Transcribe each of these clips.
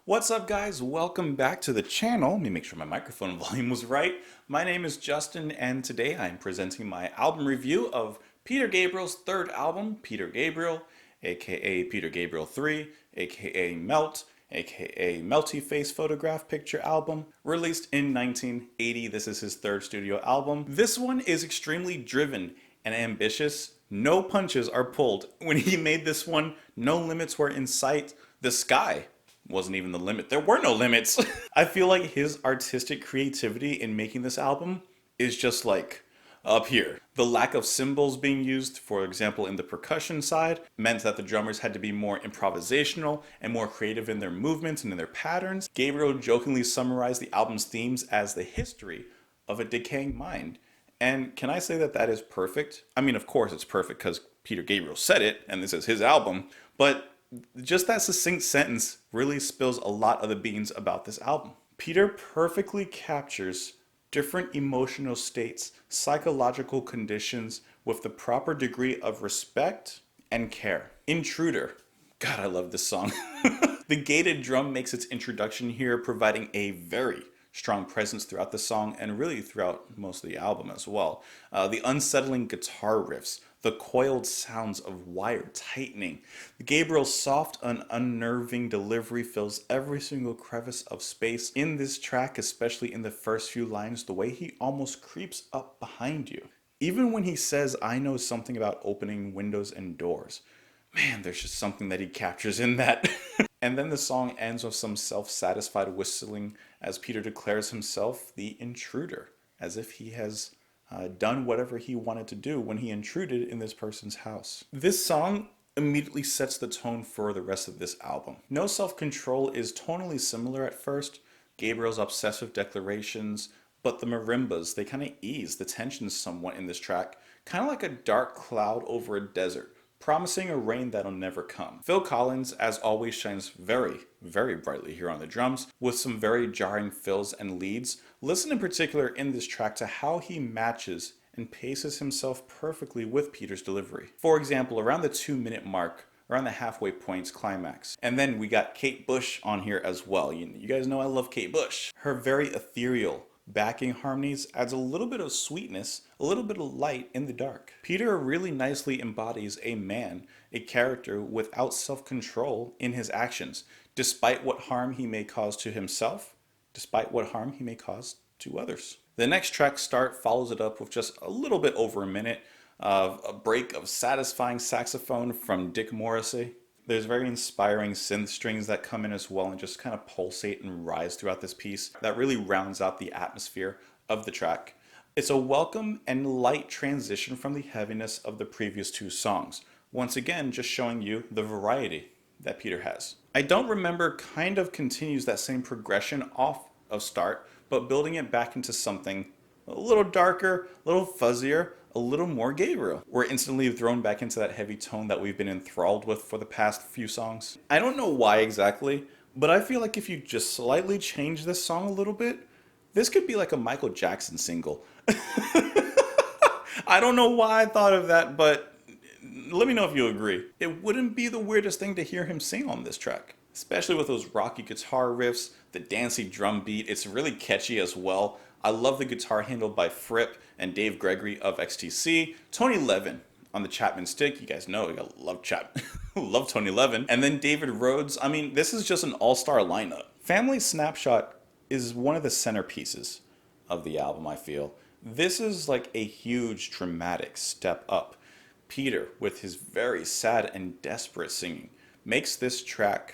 What's up, guys? Welcome back to the channel. Let me make sure my microphone volume was right. My name is Justin, and today I'm presenting my album review of Peter Gabriel's third album, Peter Gabriel, aka Peter Gabriel 3, aka Melt, aka Melty Face Photograph Picture Album, released in 1980. This is his third studio album. This one is extremely driven and ambitious. No punches are pulled. When he made this one, no limits were in sight. The sky wasn't even the limit. There were no limits. I feel like his artistic creativity in making this album is just like up here. The lack of cymbals being used, for example, in the percussion side, meant that the drummers had to be more improvisational and more creative in their movements and in their patterns. Gabriel jokingly summarized the album's themes as the history of a decaying mind. And can I say that that is perfect? I mean, of course it's perfect because Peter Gabriel said it, and this is his album, but just that succinct sentence really spills a lot of the beans about this album. Peter perfectly captures different emotional states, psychological conditions with the proper degree of respect and care. Intruder. God, I love this song. The gated drum makes its introduction here, providing a very strong presence throughout the song and really throughout most of the album as well. The unsettling guitar riffs, the coiled sounds of wire tightening. Gabriel's soft and unnerving delivery fills every single crevice of space in this track, especially in the first few lines, the way he almost creeps up behind you. Even when he says, "I know something about opening windows and doors," man, there's just something that he captures in that. And then the song ends with some self-satisfied whistling as Peter declares himself the intruder, as if he has done whatever he wanted to do when he intruded in this person's house. This song immediately sets the tone for the rest of this album. No Self-Control is tonally similar at first, Gabriel's obsessive declarations, but the marimbas, they kind of ease the tension somewhat in this track, kind of like a dark cloud over a desert, promising a rain that'll never come. Phil Collins, as always, shines very, very brightly here on the drums, with some very jarring fills and leads. Listen in particular in this track to how he matches and paces himself perfectly with Peter's delivery. For example, around the 2-minute mark, around the halfway point's climax. And then we got Kate Bush on here as well. You guys know I love Kate Bush. Her very ethereal backing harmonies adds a little bit of sweetness, a little bit of light in the dark. Peter really nicely embodies a man, a character without self-control in his actions, despite what harm he may cause to himself, despite what harm he may cause to others. The next track, Start, follows it up with just a little bit over a minute of a break of satisfying saxophone from Dick Morrissey. There's very inspiring synth strings that come in as well and just kind of pulsate and rise throughout this piece that really rounds out the atmosphere of the track. It's a welcome and light transition from the heaviness of the previous two songs. Once again, just showing you the variety that Peter has. I Don't Remember kind of continues that same progression off of Start, but building it back into something a little darker, a little fuzzier, a little more Gabriel. We're instantly thrown back into that heavy tone that we've been enthralled with for the past few songs. I don't know why exactly, but I feel like if you just slightly change this song a little bit, this could be like a Michael Jackson single. I don't know why I thought of that, but let me know if you agree. It wouldn't be the weirdest thing to hear him sing on this track, especially with those rocky guitar riffs, the dancey drum beat. It's really catchy as well. I love the guitar handled by Fripp and Dave Gregory of XTC. Tony Levin on the Chapman stick. You guys know I love love Tony Levin. And then David Rhodes. I mean, this is just an all-star lineup. Family Snapshot is one of the centerpieces of the album, I feel. This is like a huge dramatic step up. Peter, with his very sad and desperate singing, makes this track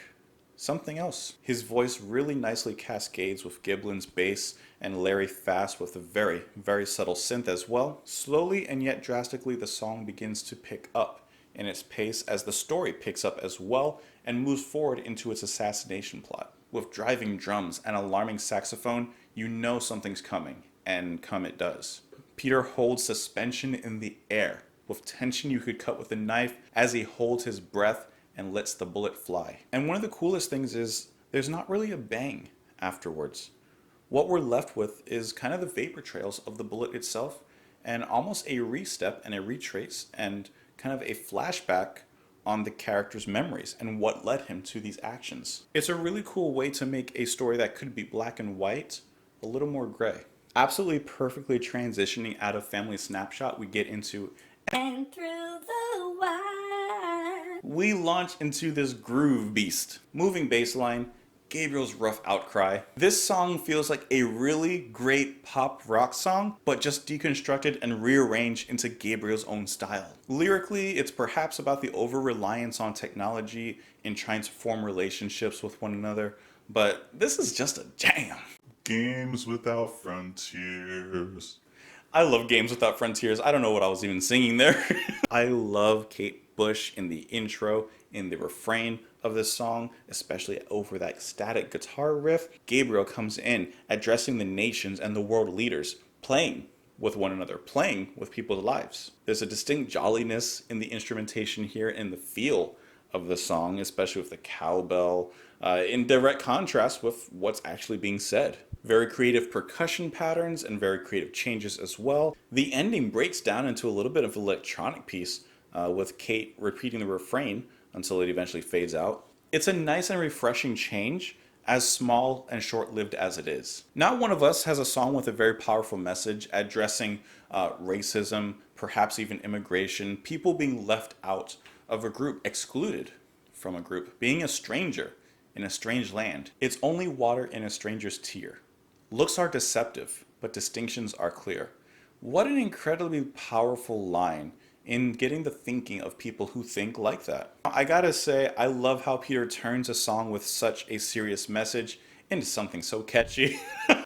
something else. His voice really nicely cascades with Giblin's bass and Larry Fast with a very, very subtle synth as well. Slowly and yet drastically, the song begins to pick up in its pace as the story picks up as well and moves forward into its assassination plot. With driving drums and alarming saxophone, you know something's coming, and come it does. Peter holds suspension in the air with tension you could cut with a knife as he holds his breath and lets the bullet fly. And one of the coolest things is there's not really a bang afterwards. What we're left with is kind of the vapor trails of the bullet itself and almost a re-step and a retrace and kind of a flashback on the character's memories and what led him to these actions. It's a really cool way to make a story that could be black and white a little more gray. Absolutely perfectly transitioning out of Family Snapshot, we get into And through the wire. We launch into this groove beast. Moving bass line, Gabriel's rough outcry. This song feels like a really great pop rock song, but just deconstructed and rearranged into Gabriel's own style. Lyrically, it's perhaps about the over-reliance on technology in trying to form relationships with one another, but this is just a jam. Games without frontiers. I love Games Without Frontiers. I don't know what I was even singing there. I love Kate Bush in the intro, in the refrain of this song, especially over that static guitar riff. Gabriel comes in, addressing the nations and the world leaders, playing with one another, playing with people's lives. There's a distinct jolliness in the instrumentation here and the feel of the song, especially with the cowbell, in direct contrast with what's actually being said. Very creative percussion patterns and very creative changes as well. The ending breaks down into a little bit of electronic piece with Kate repeating the refrain until it eventually fades out. It's a nice and refreshing change, as small and short-lived as it is. Not One of Us has a song with a very powerful message addressing racism, perhaps even immigration, people being left out of a group, excluded from a group, being a stranger in a strange land. It's only water in a stranger's tear. Looks are deceptive, but distinctions are clear. What an incredibly powerful line in getting the thinking of people who think like that. I gotta say, I love how Peter turns a song with such a serious message into something so catchy.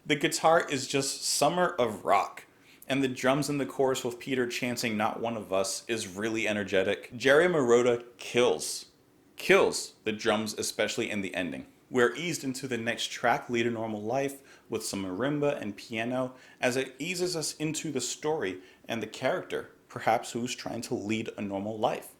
The guitar is just summer of rock, and the drums in the chorus with Peter chanting "Not One of Us" is really energetic. Jerry Marotta kills the drums, especially in the ending. We're eased into the next track, Lead a Normal Life, with some marimba and piano, as it eases us into the story and the character, perhaps who's trying to lead a normal life.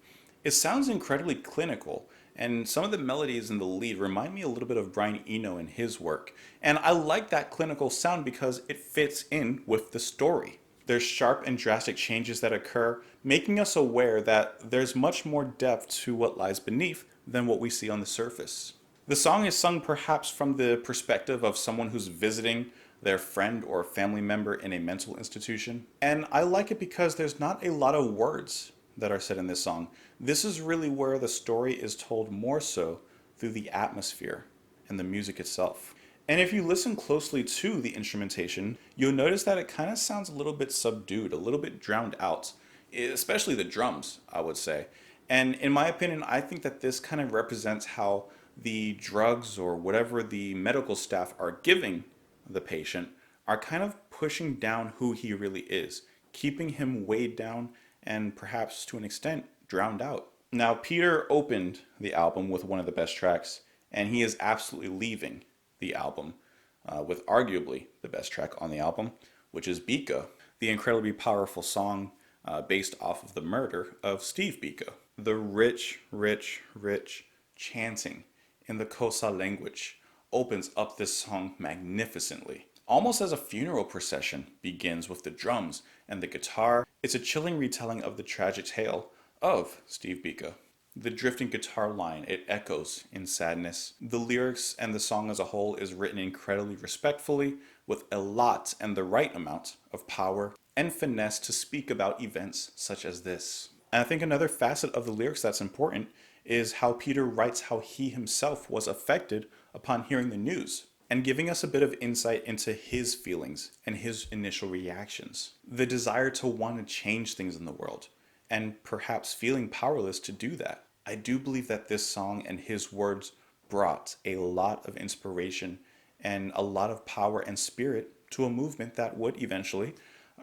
It sounds incredibly clinical, and some of the melodies in the lead remind me a little bit of Brian Eno and his work. And I like that clinical sound because it fits in with the story. There's sharp and drastic changes that occur, making us aware that there's much more depth to what lies beneath than what we see on the surface. The song is sung perhaps from the perspective of someone who's visiting their friend or family member in a mental institution. And I like it because there's not a lot of words that are said in this song. This is really where the story is told more so through the atmosphere and the music itself. And if you listen closely to the instrumentation, you'll notice that it kind of sounds a little bit subdued, a little bit drowned out, especially the drums, I would say. And in my opinion, I think that this kind of represents how the drugs or whatever the medical staff are giving the patient are kind of pushing down who he really is, keeping him weighed down and perhaps to an extent drowned out. Now, Peter opened the album with one of the best tracks, and he is absolutely leaving the album with arguably the best track on the album, which is Biko, the incredibly powerful song based off of the murder of Steve Biko. The rich chanting in the Xhosa language opens up this song magnificently. Almost as a funeral procession begins with the drums and the guitar. It's a chilling retelling of the tragic tale of Steve Biko. The drifting guitar line, it echoes in sadness. The lyrics and the song as a whole is written incredibly respectfully, with a lot and the right amount of power and finesse to speak about events such as this. And I think another facet of the lyrics that's important is how Peter writes how he himself was affected upon hearing the news, and giving us a bit of insight into his feelings and his initial reactions. The desire to want to change things in the world, and perhaps feeling powerless to do that. I do believe that this song and his words brought a lot of inspiration and a lot of power and spirit to a movement that would eventually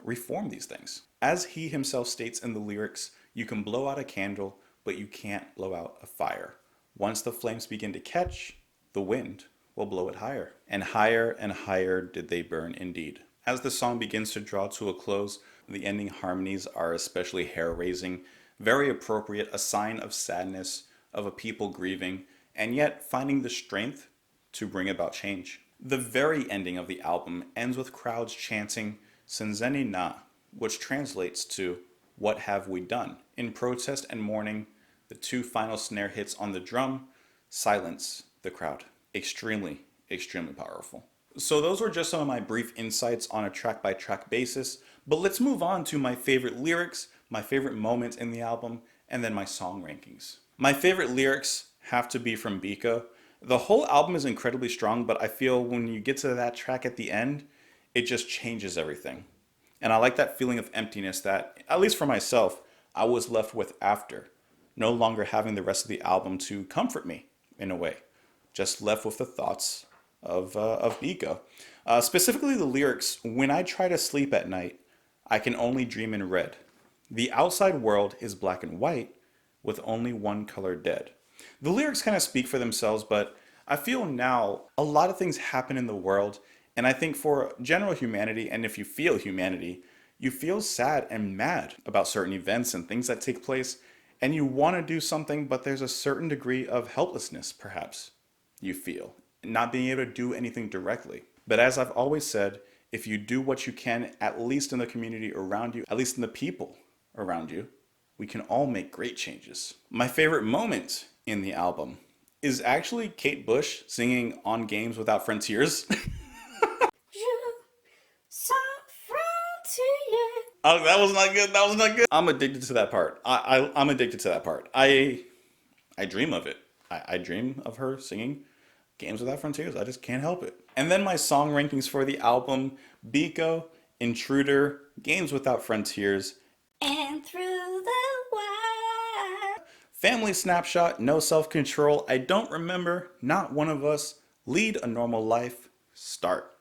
reform these things. As he himself states in the lyrics, you can blow out a candle, but you can't blow out a fire. Once the flames begin to catch, the wind will blow it higher. And higher did they burn indeed. As the song begins to draw to a close, the ending harmonies are especially hair-raising, very appropriate, a sign of sadness, of a people grieving, and yet finding the strength to bring about change. The very ending of the album ends with crowds chanting Senzeni Na, which translates to "What have we done?" in protest and mourning The two final snare hits on the drum silence the crowd. Extremely, extremely powerful. So those were just some of my brief insights on a track-by-track basis, but let's move on to my favorite lyrics, my favorite moments in the album, and then my song rankings. My favorite lyrics have to be from Biko. The whole album is incredibly strong, but I feel when you get to that track at the end, it just changes everything. And I like that feeling of emptiness that, at least for myself, I was left with after. No longer having the rest of the album to comfort me, in a way. Just left with the thoughts of Biko. Specifically the lyrics, when I try to sleep at night, I can only dream in red. The outside world is black and white, with only one color dead. The lyrics kind of speak for themselves, but I feel now a lot of things happen in the world, and I think for general humanity, and if you feel humanity, you feel sad and mad about certain events and things that take place, and you want to do something, but there's a certain degree of helplessness, perhaps, you feel, not being able to do anything directly. But as I've always said, if you do what you can, at least in the community around you, at least in the people around you, we can all make great changes. My favorite moment in the album is actually Kate Bush singing On Games Without Frontiers. Oh, that was not good. That was not good. I'm addicted to that part. I'm addicted to that part. I dream of it. I dream of her singing Games Without Frontiers. I just can't help it. And then my song rankings for the album: Biko, Intruder, Games Without Frontiers, And through the wire. Family Snapshot, No Self-Control, I Don't Remember, Not One of Us, Lead a Normal Life, Start.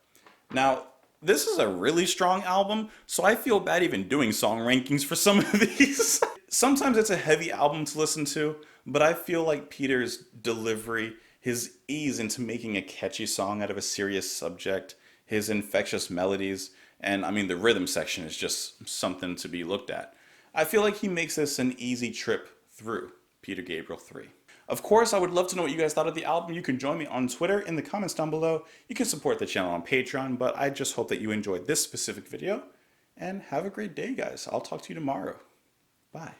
Now, this is a really strong album, so I feel bad even doing song rankings for some of these. Sometimes it's a heavy album to listen to, but I feel like Peter's delivery, his ease into making a catchy song out of a serious subject, his infectious melodies, and I mean the rhythm section is just something to be looked at. I feel like he makes this an easy trip through Peter Gabriel 3. Of course, I would love to know what you guys thought of the album. You can join me on Twitter in the comments down below. You can support the channel on Patreon, but I just hope that you enjoyed this specific video. And have a great day, guys. I'll talk to you tomorrow. Bye.